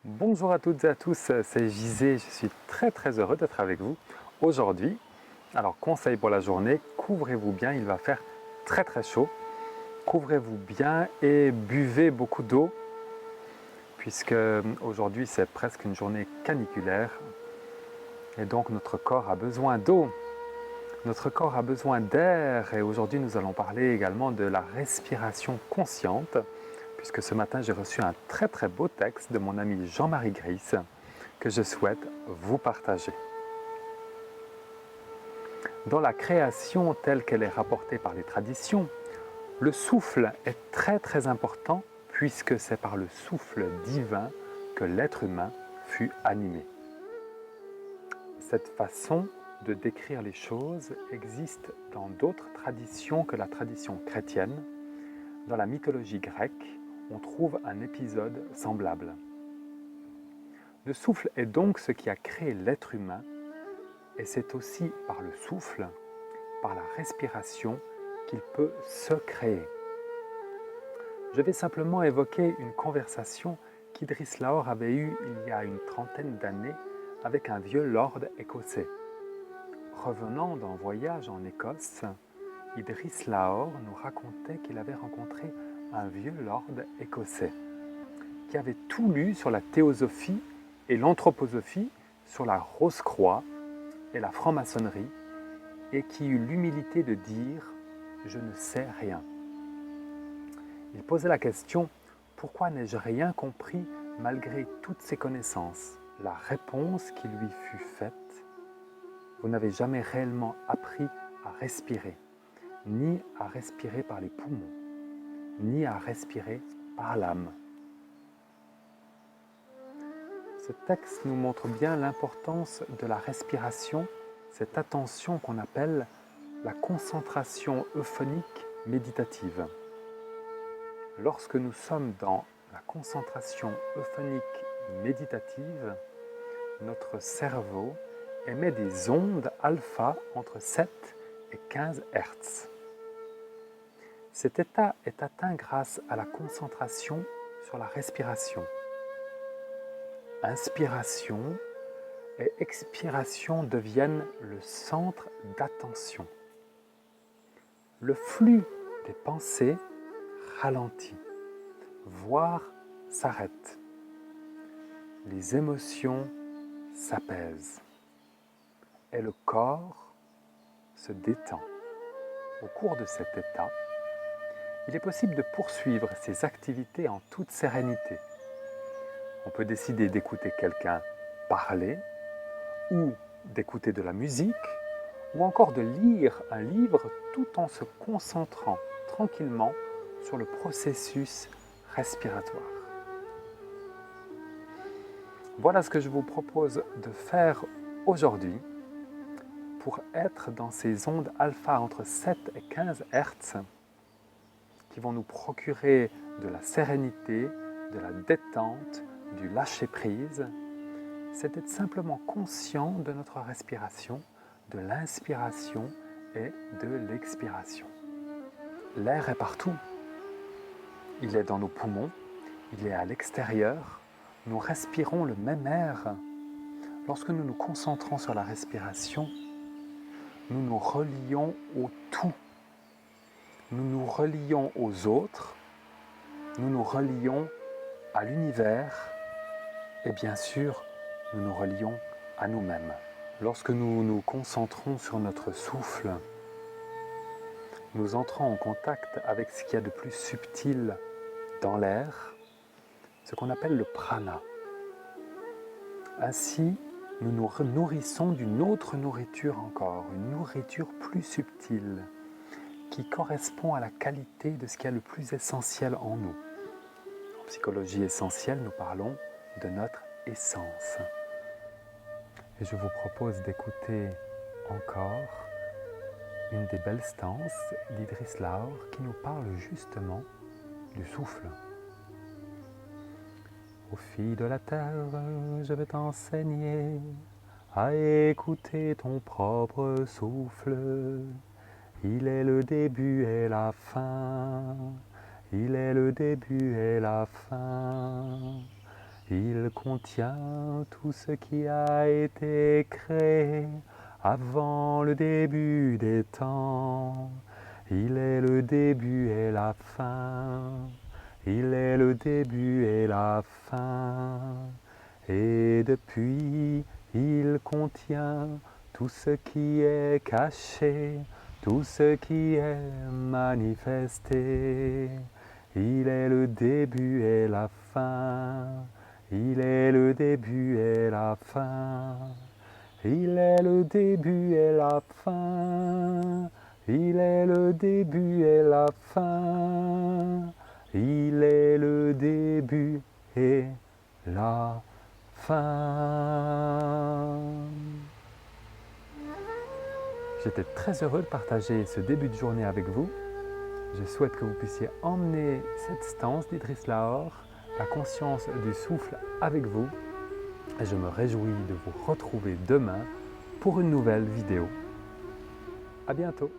Bonjour à toutes et à tous, c'est Gisé, je suis très heureux d'être avec vous aujourd'hui. Alors conseil pour la journée, couvrez-vous bien, il va faire très chaud. Couvrez-vous bien et buvez beaucoup d'eau puisque aujourd'hui c'est presque une journée caniculaire et donc notre corps a besoin d'eau. Notre corps a besoin d'air et aujourd'hui nous allons parler également de la respiration consciente puisque ce matin j'ai reçu un très beau texte de mon ami Jean-Marie Gris que je souhaite vous partager. Dans la création telle qu'elle est rapportée par les traditions, le souffle est très important puisque c'est par le souffle divin que l'être humain fut animé. Cette façon de décrire les choses existe dans d'autres traditions que la tradition chrétienne. Dans la mythologie grecque, on trouve un épisode semblable. Le souffle est donc ce qui a créé l'être humain et c'est aussi par le souffle, par la respiration, qu'il peut se créer. Je vais simplement évoquer une conversation qu'Idriss Lahore avait eue il y a une trentaine d'années avec un vieux lord écossais. Revenant d'un voyage en Écosse, Idriss Lahore nous racontait qu'il avait rencontré un vieux lord écossais qui avait tout lu sur la théosophie et l'anthroposophie, sur la Rose-Croix et la franc-maçonnerie, et qui eut l'humilité de dire « Je ne sais rien ». Il posait la question « Pourquoi n'ai-je rien compris malgré toutes ces connaissances ?» La réponse qui lui fut faite « Vous n'avez jamais réellement appris à respirer, ni à respirer par les poumons, ni à respirer par l'âme. » Ce texte nous montre bien l'importance de la respiration, cette attention qu'on appelle la concentration euphonique méditative. Lorsque nous sommes dans la concentration euphonique méditative, notre cerveau émet des ondes alpha entre 7 et 15 Hz. Cet état est atteint grâce à la concentration sur la respiration. Inspiration et expiration deviennent le centre d'attention. Le flux des pensées ralentit, voire s'arrête. Les émotions s'apaisent et le corps se détend. Au cours de cet état, il est possible de poursuivre ses activités en toute sérénité. On peut décider d'écouter quelqu'un parler ou d'écouter de la musique ou encore de lire un livre tout en se concentrant tranquillement sur le processus respiratoire. Voilà ce que je vous propose de faire aujourd'hui pour être dans ces ondes alpha entre 7 et 15 Hz qui vont nous procurer de la sérénité, de la détente, du lâcher-prise. C'est d'être simplement conscient de notre respiration, de l'inspiration et de l'expiration. L'air est partout. Il est dans nos poumons, il est à l'extérieur. Nous respirons le même air. Lorsque nous nous concentrons sur la respiration, nous nous relions au tout. Nous nous relions aux autres, nous nous relions à l'univers et bien sûr, nous nous relions à nous-mêmes. Lorsque nous nous concentrons sur notre souffle, nous entrons en contact avec ce qu'il y a de plus subtil dans l'air, ce qu'on appelle le prana. Ainsi, nous nous nourrissons d'une autre nourriture encore, une nourriture plus subtile, qui correspond à la qualité de ce qui est le plus essentiel en nous. En psychologie essentielle, nous parlons de notre essence. Et je vous propose d'écouter encore une des belles stances d'Idriss Lahore qui nous parle justement du souffle. Ô fille de la terre, je vais t'enseigner à écouter ton propre souffle. Il est le début et la fin. Il est le début et la fin. Il contient tout ce qui a été créé avant le début des temps. Il est le début et la fin. Il est le début et la fin. Et depuis, il contient tout ce qui est caché, tout ce qui est manifesté. Il est le début et la fin. Il est le début et la fin. Il est le début et la fin. Il est le début et la fin. Il est le début et la fin. J'étais très heureux de partager ce début de journée avec vous. Je souhaite que vous puissiez emmener cette stance d'Idriss Lahore, la conscience du souffle, avec vous. Et je me réjouis de vous retrouver demain pour une nouvelle vidéo. À bientôt.